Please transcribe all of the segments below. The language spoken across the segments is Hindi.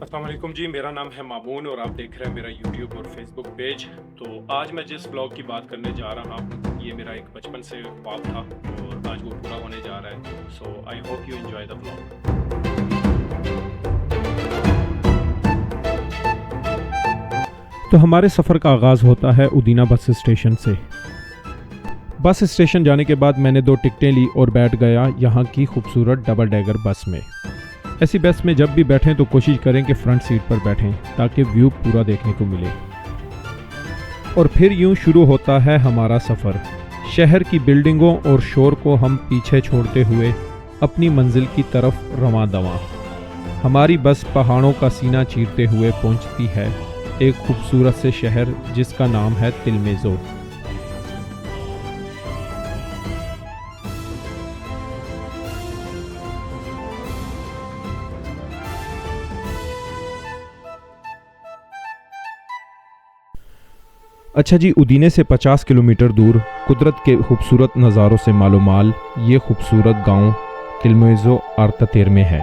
अस्सलाम वालेकुम जी, मेरा नाम है मामून और आप देख रहे हैं मेरा यूट्यूब और फेसबुक पेज। तो आज मैं जिस ब्लॉग की बात करने जा रहा हूँ ये मेरा एक बचपन से ख्वाब था और आज वो पूरा होने जा रहा है। So I hope you enjoy the blog. तो हमारे सफ़र का आगाज़ होता है उदीना बस स्टेशन से। बस स्टेशन जाने के बाद मैंने 2 टिकटें ली और बैठ गया यहाँ की खूबसूरत डबल डेगर बस में। ऐसी बस में जब भी बैठें तो कोशिश करें कि फ्रंट सीट पर बैठें ताकि व्यू पूरा देखने को मिले। और फिर यूं शुरू होता है हमारा सफ़र। शहर की बिल्डिंगों और शोर को हम पीछे छोड़ते हुए अपनी मंजिल की तरफ रवां दवां। हमारी बस पहाड़ों का सीना चीरते हुए पहुंचती है एक खूबसूरत से शहर जिसका नाम है तिलमेज़ो। अच्छा जी, उदीने से 50 किलोमीटर दूर कुदरत के खूबसूरत नज़ारों से मालोमाल ये खूबसूरत गांव तिलमेज़ो आर्तातेर्मे है।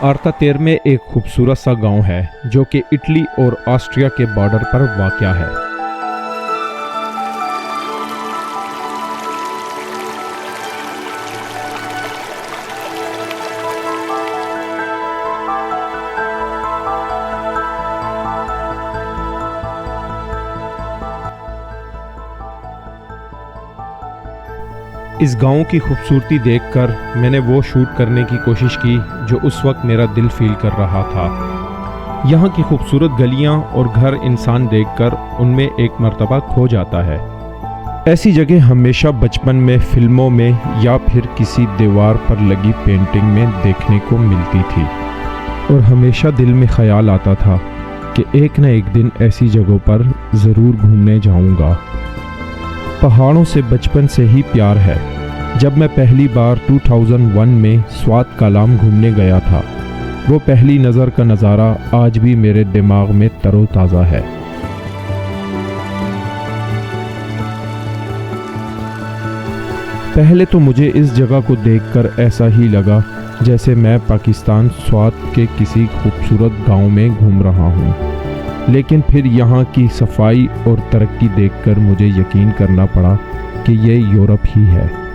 आर्तातेर्मे एक खूबसूरत सा गांव है जो कि इटली और ऑस्ट्रिया के बॉर्डर पर वाक़या है। इस गांव की खूबसूरती देखकर मैंने वो शूट करने की कोशिश की जो उस वक्त मेरा दिल फील कर रहा था। यहाँ की खूबसूरत गलियाँ और घर इंसान देखकर उनमें एक मर्तबा खो जाता है। ऐसी जगह हमेशा बचपन में फिल्मों में या फिर किसी दीवार पर लगी पेंटिंग में देखने को मिलती थी और हमेशा दिल में ख्याल आता था कि एक न एक दिन ऐसी जगहों पर ज़रूर घूमने जाऊँगा। पहाड़ों से बचपन से ही प्यार है। जब मैं पहली बार 2001 में स्वात कालाम घूमने गया था, वो पहली नज़र का नज़ारा आज भी मेरे दिमाग में तरोताज़ा है। पहले तो मुझे इस जगह को देखकर ऐसा ही लगा जैसे मैं पाकिस्तान स्वात के किसी खूबसूरत गांव में घूम रहा हूँ, लेकिन फिर यहाँ की सफाई और तरक्की देखकर मुझे यकीन करना पड़ा कि ये यूरोप ही है।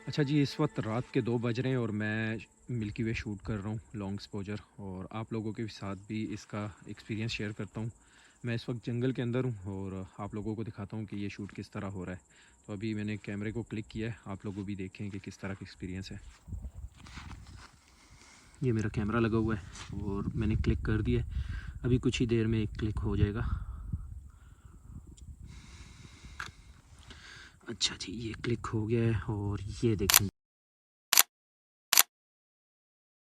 अच्छा जी, इस वक्त रात के 2 बज रहे हैं और मैं मिल्की वे शूट कर रहा हूँ लॉन्ग एक्सपोजर, और आप लोगों के साथ भी इसका एक्सपीरियंस शेयर करता हूँ। मैं इस वक्त जंगल के अंदर हूँ और आप लोगों को दिखाता हूँ कि ये शूट किस तरह हो रहा है। तो अभी मैंने कैमरे को क्लिक किया है, आप लोगों भी देखें कि किस तरह का एक्सपीरियंस है। ये मेरा कैमरा लगा हुआ है और मैंने क्लिक कर दिया है। अभी कुछ ही देर में एक क्लिक हो जाएगा। अच्छा जी, ये क्लिक हो गया है और ये देखें।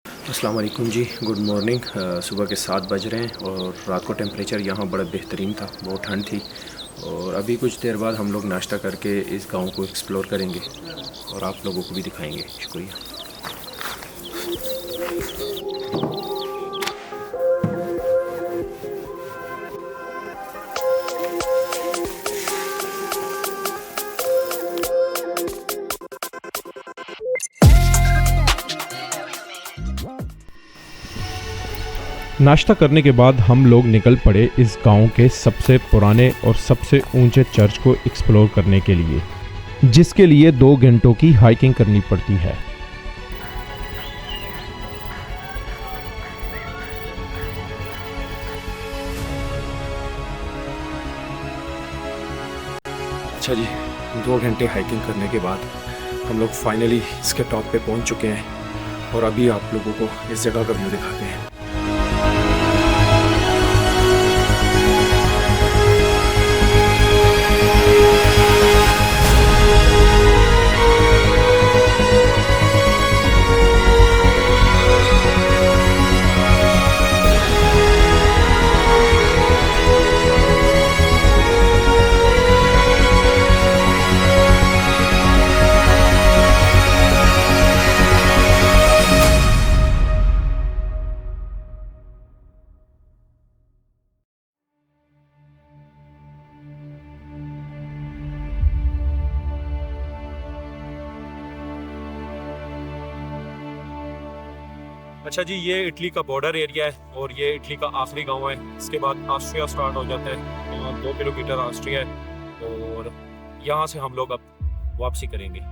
अस्सलाम वालेकुम जी, गुड मॉर्निंग। सुबह के 7 बज रहे हैं और रात को टेम्परेचर यहाँ बड़ा बेहतरीन था, बहुत ठंड थी। और अभी कुछ देर बाद हम लोग नाश्ता करके इस गांव को एक्सप्लोर करेंगे और आप लोगों को भी दिखाएंगे। शुक्रिया। नाश्ता करने के बाद हम लोग निकल पड़े इस गांव के सबसे पुराने और सबसे ऊंचे चर्च को एक्सप्लोर करने के लिए, जिसके लिए 2 घंटों की हाइकिंग करनी पड़ती है। अच्छा जी, 2 घंटे हाइकिंग करने के बाद हम लोग फाइनली इसके टॉप पे पहुंच चुके हैं और अभी आप लोगों को इस जगह का व्यू दिखाते हैं। अच्छा जी, ये इटली का बॉर्डर एरिया है और ये इटली का आखिरी गांव है। इसके बाद ऑस्ट्रिया स्टार्ट हो जाता है। यहाँ 2 किलोमीटर ऑस्ट्रिया है और यहाँ से हम लोग अब वापसी करेंगे।